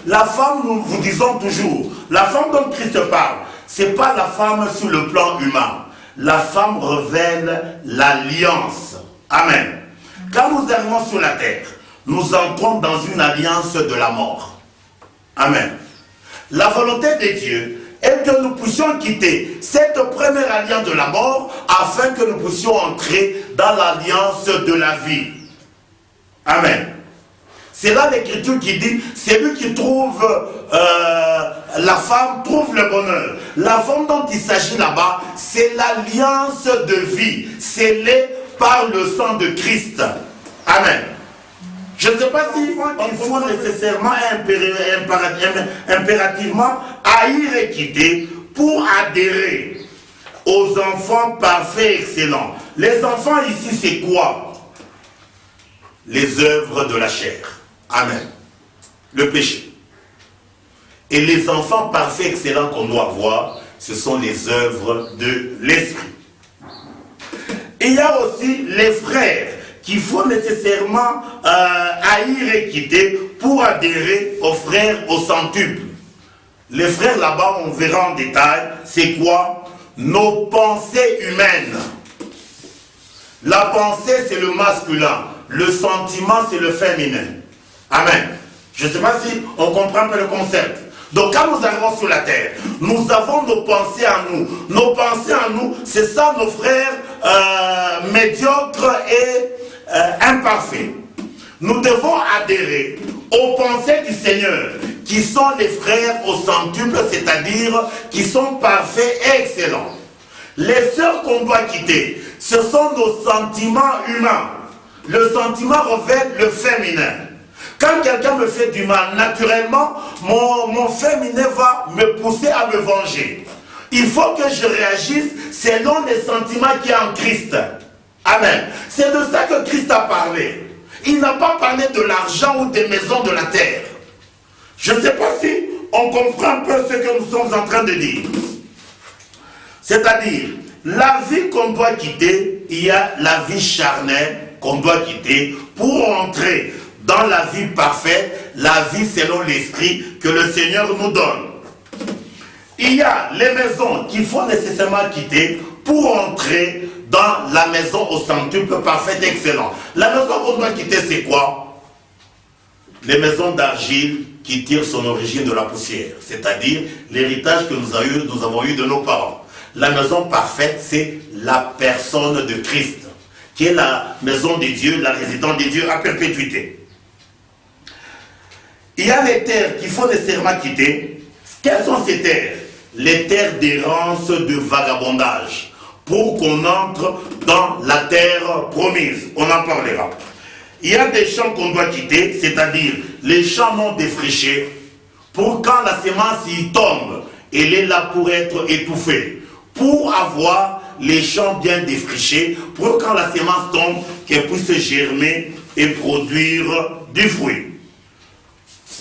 La femme, nous vous disons toujours, la femme dont Christ parle, ce n'est pas la femme sur le plan humain. la femme révèle l'alliance. Amen. Quand nous arrivons sur la terre, nous entrons dans une alliance de la mort. Amen. La volonté de Dieu est que nous puissions quitter cette première alliance de la mort afin que nous puissions entrer dans l'alliance de la vie. Amen. C'est là l'écriture qui dit, celui qui trouve la femme trouve le bonheur. La femme dont il s'agit là-bas, c'est l'alliance de vie, scellée par le sang de Christ. Amen. Je ne sais pas si il faut nécessairement impérativement haïr et quitter pour adhérer aux enfants parfaits et excellents. Les enfants ici, c'est quoi? Les œuvres de la chair. Amen. Le péché. Et les enfants parfaits excellents qu'on doit avoir, ce sont les œuvres de l'esprit. Il y a aussi les frères qu'il faut nécessairement haïr et quitter pour adhérer aux frères au centuple. Les frères là-bas, on verra en détail, c'est quoi? Nos pensées humaines. La pensée, c'est le masculin. Le sentiment, c'est le féminin. Amen. Je ne sais pas si on comprend un peu le concept. Donc quand nous arrivons sur la terre, nous avons nos pensées à nous. Nos pensées à nous, c'est ça nos frères médiocres et imparfaits. Nous devons adhérer aux pensées du Seigneur, qui sont les frères au centuple, c'est-à-dire qui sont parfaits et excellents. Les sœurs qu'on doit quitter, ce sont nos sentiments humains. Le sentiment révèle le féminin. Quand quelqu'un me fait du mal, naturellement, mon féminin va me pousser à me venger. Il faut que je réagisse selon les sentiments qu'il y a en Christ. Amen. C'est de ça que Christ a parlé. Il n'a pas parlé de l'argent ou des maisons de la terre. Je ne sais pas si on comprend un peu ce que nous sommes en train de dire. C'est-à-dire, la vie qu'on doit quitter, il y a la vie charnelle qu'on doit quitter pour entrer dans la vie parfaite, la vie selon l'esprit que le Seigneur nous donne. Il y a les maisons qu'il faut nécessairement quitter pour entrer dans la maison au centuple parfait et excellent. La maison qu'on doit quitter, c'est quoi? Les maisons d'argile qui tirent son origine de la poussière, c'est-à-dire l'héritage que nous avons eu de nos parents. La maison parfaite, c'est la personne de Christ, qui est la maison de Dieu, la résidence de Dieu à perpétuité. Il y a les terres qu'il faut nécessairement quitter. Quelles sont ces terres? Les terres d'errance, de vagabondage, pour qu'on entre dans la terre promise. On en parlera. Il y a des champs qu'on doit quitter, c'est-à-dire les champs non défrichés, pour quand la semence y tombe, elle est là pour être étouffée, pour avoir les champs bien défrichés, pour quand la semence tombe, qu'elle puisse germer et produire du fruit.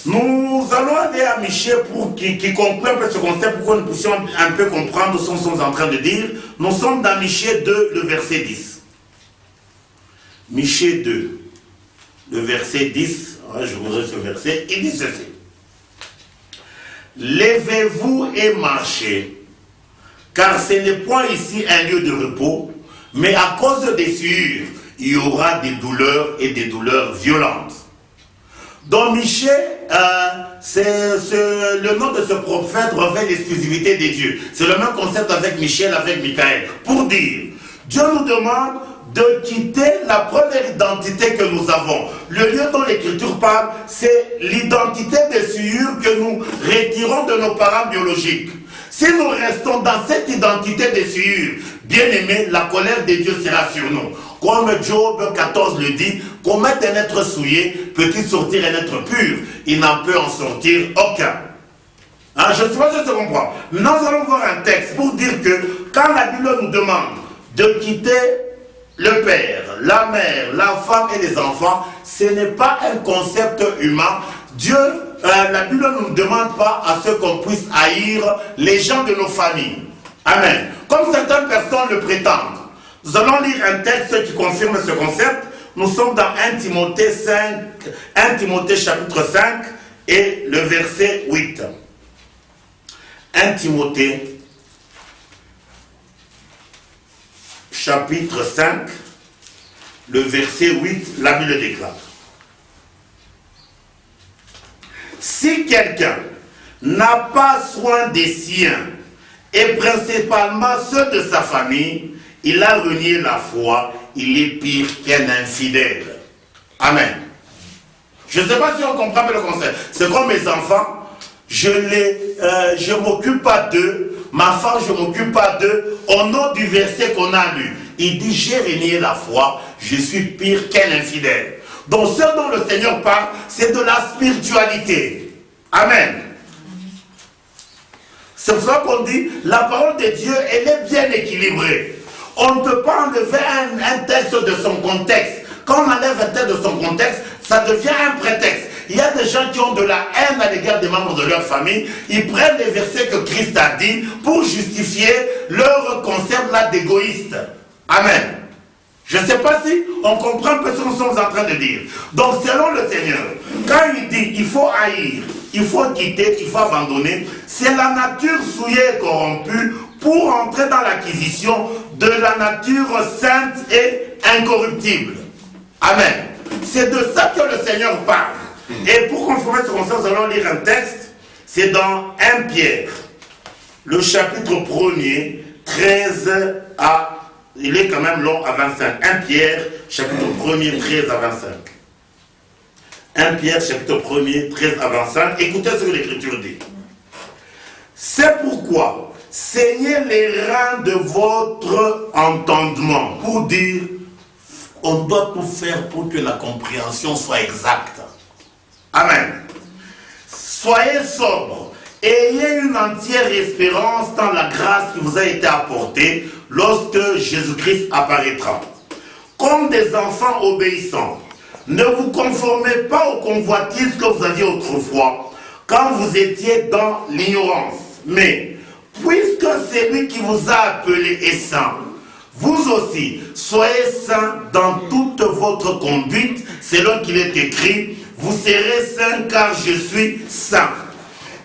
Nous allons aller à Michée pour qu'il comprenne un peu ce concept, pour que nous puissions un peu comprendre ce qu'on est en train de dire. Nous sommes dans Michée 2, le verset 10. Michée 2, le verset 10, je voudrais ce verset, il dit ceci. Levez-vous et marchez, car ce n'est point ici un lieu de repos, mais à cause des sueurs, il y aura des douleurs et des douleurs violentes. Donc Michée, le nom de ce prophète révèle l'exclusivité des dieux. C'est le même concept avec Michel, avec Michael. Pour dire, Dieu nous demande de quitter la première identité que nous avons. Le lieu dont l'Écriture parle, c'est l'identité des souillures que nous retirons de nos parents biologiques. Si nous restons dans cette identité des souillures, bien aimé, la colère de Dieu sera sur nous. Comme Job 14 le dit, comment un être souillé peut-il sortir un être pur? Il n'en peut en sortir aucun. Hein, je ne sais pas si je comprends. Nous allons voir un texte pour dire que quand la Bible nous demande de quitter le père, la mère, la femme et les enfants, ce n'est pas un concept humain. Dieu, la Bible ne nous demande pas à ce qu'on puisse haïr les gens de nos familles. Amen. Comme certaines personnes le prétendent. Nous allons lire un texte qui confirme ce concept. Nous sommes dans 1 Timothée 5, 1 Timothée chapitre 5 et le verset 8. 1 Timothée chapitre 5, le verset 8, la Bible déclare. Si quelqu'un n'a pas soin des siens, et principalement ceux de sa famille, il a renié la foi, il est pire qu'un infidèle. Amen. Je ne sais pas si on comprend le concept. C'est comme mes enfants, je m'occupe pas d'eux, ma femme, je m'occupe pas d'eux, au nom du verset qu'on a lu. Il dit, j'ai renié la foi, je suis pire qu'un infidèle. Donc ce dont le Seigneur parle, c'est de la spiritualité. Amen. C'est pour ça qu'on dit, la parole de Dieu, elle est bien équilibrée. On ne peut pas enlever un texte de son contexte. Quand on enlève un texte de son contexte, ça devient un prétexte. Il y a des gens qui ont de la haine à l'égard des membres de leur famille. Ils prennent les versets que Christ a dit pour justifier leur concept là d'égoïste. Amen. Je ne sais pas si on comprend un peu ce que nous sommes en train de dire. Donc selon le Seigneur, quand il dit il faut haïr, il faut quitter, il faut abandonner, c'est la nature souillée et corrompue pour entrer dans l'acquisition de la nature sainte et incorruptible. Amen. C'est de ça que le Seigneur parle. Et pour confirmer ce concept, nous allons lire un texte. C'est dans 1 Pierre, le chapitre 1er, 13 à... Il est quand même long à 25. 1 Pierre, chapitre 1er, 13 à 25. 1 Pierre, chapitre 1er, 13 à 25. Écoutez ce que l'Écriture dit. C'est pourquoi, saignez les reins de votre entendement, pour dire, on doit tout faire pour que la compréhension soit exacte. Amen. Soyez sobres, ayez une entière espérance dans la grâce qui vous a été apportée lorsque Jésus-Christ apparaîtra. Comme des enfants obéissants, ne vous conformez pas aux convoitises que vous aviez autrefois, quand vous étiez dans l'ignorance. Mais, puisque c'est lui qui vous a appelé est saint, vous aussi, soyez saints dans toute votre conduite, selon qu'il est écrit, vous serez saints car je suis saint.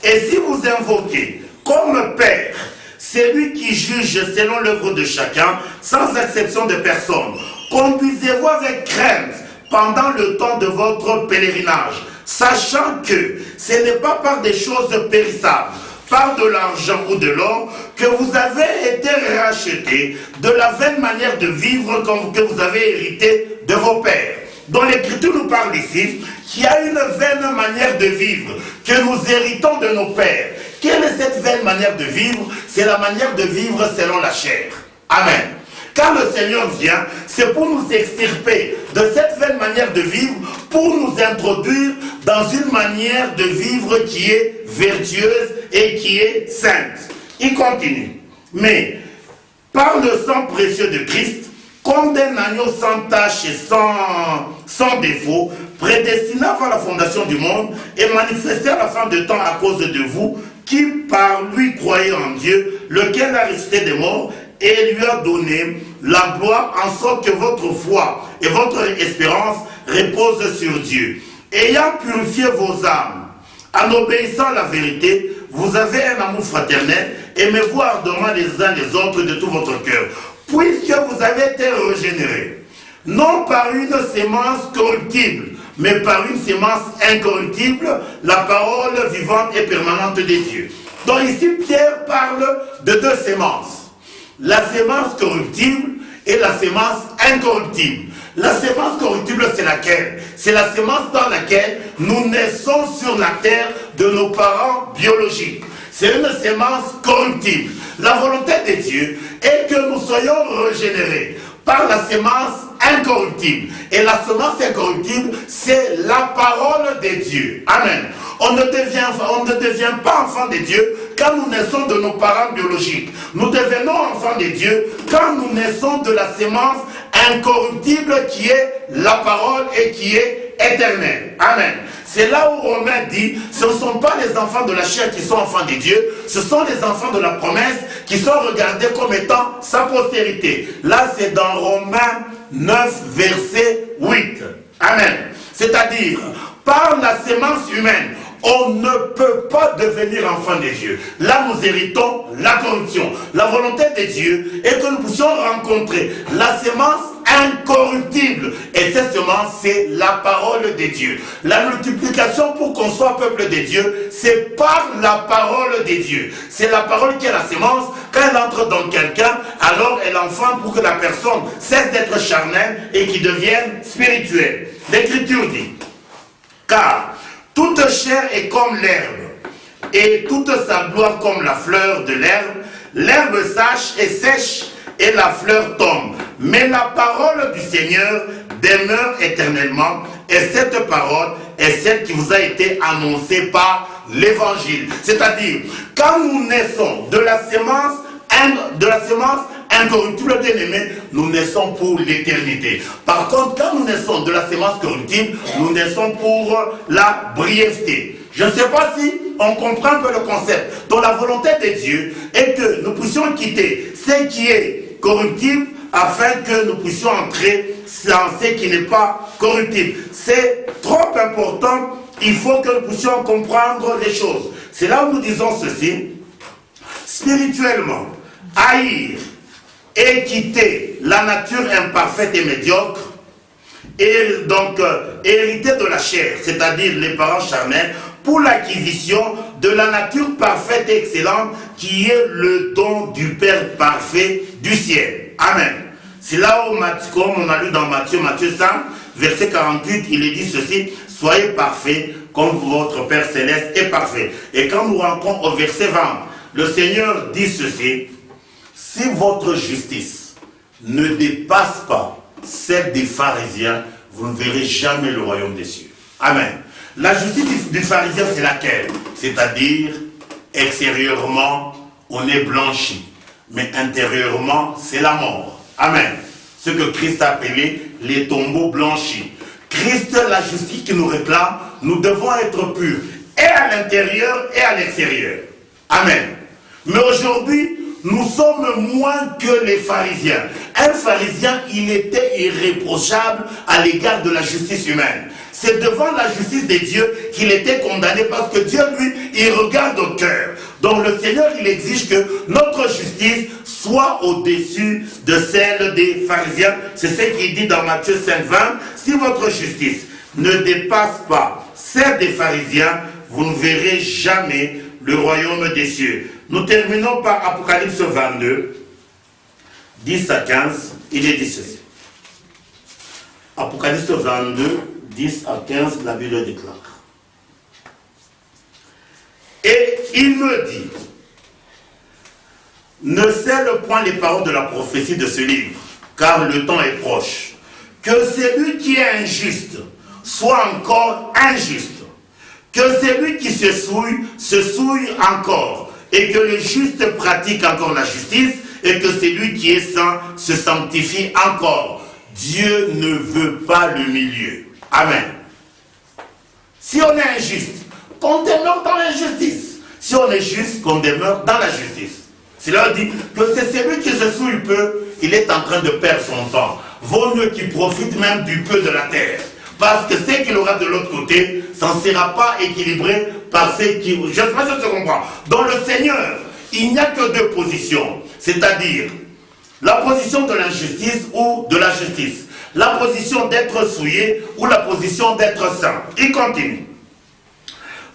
Et si vous invoquez comme Père, c'est lui qui juge selon l'œuvre de chacun, sans exception de personne, conduisez-vous avec crainte pendant le temps de votre pèlerinage, sachant que ce n'est pas par des choses périssables, par de l'argent ou de l'or, que vous avez été rachetés de la vaine manière de vivre que vous avez hérité de vos pères. Dans l'Écriture nous parle ici qu'il y a une vaine manière de vivre que nous héritons de nos pères. Quelle est cette vaine manière de vivre? C'est la manière de vivre selon la chair. Amen. Quand le Seigneur vient, c'est pour nous extirper de cette vaine manière de vivre, pour nous introduire dans une manière de vivre qui est vertueuse et qui est sainte. Il continue. Mais, par le sang précieux de Christ, comme d'un agneau sans tache et sans défaut, prédestiné avant la fondation du monde et manifesté à la fin de temps à cause de vous, qui par lui croyez en Dieu, lequel a ressuscité des morts et lui a donné la gloire, en sorte que votre foi et votre espérance reposent sur Dieu. Ayant purifié vos âmes, en obéissant à la vérité, vous avez un amour fraternel, aimez-vous ardemment les uns les autres de tout votre cœur, puisque vous avez été régénérés, non par une sémence corruptible, mais par une sémence incorruptible, la parole vivante et permanente des dieux. Donc ici, Pierre parle de deux sémences. La sémence corruptible et la sémence incorruptible. La sémence corruptible, c'est laquelle? C'est la sémence dans laquelle nous naissons sur la terre de nos parents biologiques. C'est une sémence corruptible. La volonté de Dieu est que nous soyons régénérés par la sémence incorruptible. Et la semence incorruptible, c'est la parole de Dieu. Amen. On ne devient pas enfant de Dieu quand nous naissons de nos parents biologiques. Nous devenons enfants de Dieu quand nous naissons de la sémence incorruptible qui est la parole et qui est éternelle. Amen. C'est là où Romain dit, ce ne sont pas les enfants de la chair qui sont enfants de Dieu, ce sont les enfants de la promesse qui sont regardés comme étant sa postérité. Là, c'est dans Romains 9, verset 8. Amen. C'est-à-dire, par la sémence humaine, On ne peut pas devenir enfant de Dieu. Là, nous héritons la corruption. La volonté de Dieu est que nous puissions rencontrer la sémence incorruptible. Et cette semence, c'est la parole de Dieu. La multiplication pour qu'on soit peuple de Dieu, c'est par la parole de Dieu. C'est la parole qui est la sémence. Quand elle entre dans quelqu'un, alors elle enfante pour que la personne cesse d'être charnelle et qu'il devienne spirituelle. L'Écriture dit, car toute chair est comme l'herbe, et toute sa gloire comme la fleur de l'herbe. L'herbe sèche et la fleur tombe. Mais la parole du Seigneur demeure éternellement, et cette parole est celle qui vous a été annoncée par l'évangile. C'est-à-dire, quand nous naissons de la sémence incorruptible, bien aimé, nous naissons pour l'éternité. Par contre, quand nous naissons de la sémence corruptible, nous naissons pour la brièveté. Je ne sais pas si on comprend un peu le concept. Donc la volonté de Dieu est que nous puissions quitter ce qui est corruptible afin que nous puissions entrer dans ce qui n'est pas corruptible. C'est trop important. Il faut que nous puissions comprendre les choses. C'est là où nous disons ceci. Spirituellement, haïr et quitter la nature imparfaite et médiocre, et donc hériter de la chair, c'est-à-dire les parents charnels, pour l'acquisition de la nature parfaite et excellente qui est le don du Père parfait du ciel. Amen. C'est là où, comme on a lu dans Matthieu 5, verset 48, il est dit ceci, soyez parfaits comme votre Père céleste est parfait. Et quand nous rentrons au verset 20, le Seigneur dit ceci, si votre justice ne dépasse pas celle des pharisiens, vous ne verrez jamais le royaume des cieux. Amen. La justice du pharisien, c'est laquelle? C'est-à-dire, extérieurement, on est blanchi, mais intérieurement, c'est la mort. Amen. Ce que Christ a appelé les tombeaux blanchis. Christ, la justice qui nous réclame, nous devons être purs, et à l'intérieur et à l'extérieur. Amen. Mais aujourd'hui, nous sommes moins que les pharisiens. Un pharisien, il était irréprochable à l'égard de la justice humaine. C'est devant la justice de Dieu qu'il était condamné parce que Dieu, lui, il regarde au cœur. Donc le Seigneur, il exige que notre justice soit au-dessus de celle des pharisiens. C'est ce qu'il dit dans Matthieu 5, 20. Si votre justice ne dépasse pas celle des pharisiens, vous ne verrez jamais le royaume des cieux. Nous terminons par Apocalypse 22, 10 à 15. Il est dit ceci. Apocalypse 22, 10 à 15, la Bible déclare. Et il me dit, ne scelle point les paroles de la prophétie de ce livre, car le temps est proche. Que celui qui est injuste soit encore injuste. Que celui qui se souille encore, et que le juste pratique encore la justice, et que celui qui est saint se sanctifie encore. Dieu ne veut pas le milieu. Amen. Si on est injuste, qu'on demeure dans l'injustice. Si on est juste, qu'on demeure dans la justice. Cela dit que c'est celui qui se souille peu, il est en train de perdre son temps. Vaut mieux qu'il profite même du peu de la terre. Parce que ce qu'il aura de l'autre côté, ça ne sera pas équilibré par ce qui... Je ne sais pas si je comprends. Dans le Seigneur, il n'y a que deux positions. C'est-à-dire, la position de l'injustice ou de la justice. La position d'être souillé ou la position d'être saint. Il continue.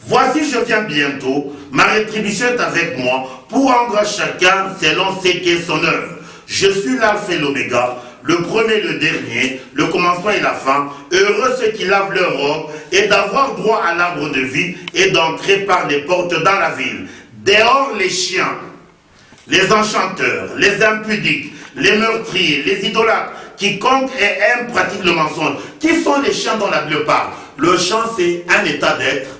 Voici, je viens bientôt, ma rétribution est avec moi pour rendre à chacun selon ce qu'est son œuvre. Je suis l'alpha et l'oméga, le premier et le dernier, le commencement et la fin. Heureux ceux qui lavent leur robe et d'avoir droit à l'arbre de vie et d'entrer par les portes dans la ville. Dehors les chiens, les enchanteurs, les impudiques, les meurtriers, les idolâtres, quiconque aime pratique le mensonge. Qui sont les chiens dont la Bible parle? Le chien, c'est un état d'être.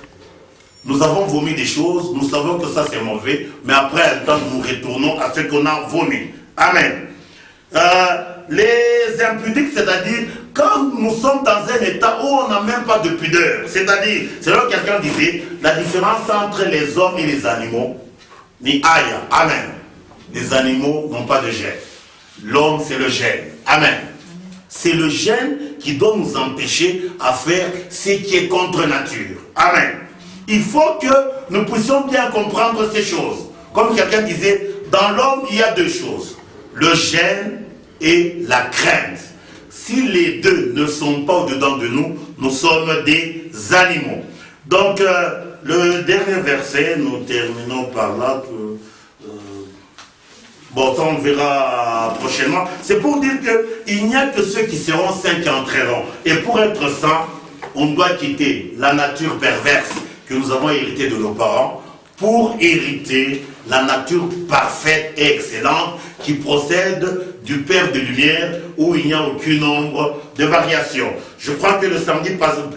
Nous avons vomi des choses, nous savons que ça c'est mauvais, mais après un temps nous retournons à ce qu'on a vomi. Amen. Les impudiques, c'est-à-dire quand nous sommes dans un état où on n'a même pas de pudeur, c'est-à-dire, c'est là que quelqu'un disait, la différence entre les hommes et les animaux, ni aïe, amen. Les animaux n'ont pas de gène. L'homme, c'est le gène. Amen. C'est le gène qui doit nous empêcher à faire ce qui est contre nature. Amen. Il faut que nous puissions bien comprendre ces choses. Comme quelqu'un disait, dans l'homme, il y a deux choses. Le gêne et la crainte. Si les deux ne sont pas au-dedans de nous, nous sommes des animaux. Donc, le dernier verset, nous terminons par là. Bon, ça on verra prochainement. C'est pour dire qu'il n'y a que ceux qui seront saints qui entreront. Et pour être saints, on doit quitter la nature perverse que nous avons héritée de nos parents pour hériter la nature parfaite et excellente qui procède du Père de lumière où il n'y a aucune ombre de variation. Je crois que le samedi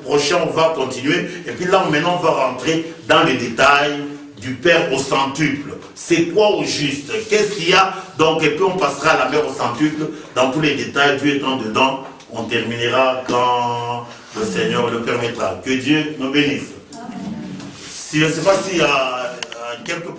prochain, on va continuer. Et puis là, maintenant, on va rentrer dans les détails du Père au centuple. C'est quoi au juste? Qu'est-ce qu'il y a? Donc, et puis on passera à la Mère au centuple dans tous les détails. Dieu étant dedans, on terminera quand le Seigneur le permettra. Que Dieu nous bénisse. Si, je ne sais pas s'il y a quelques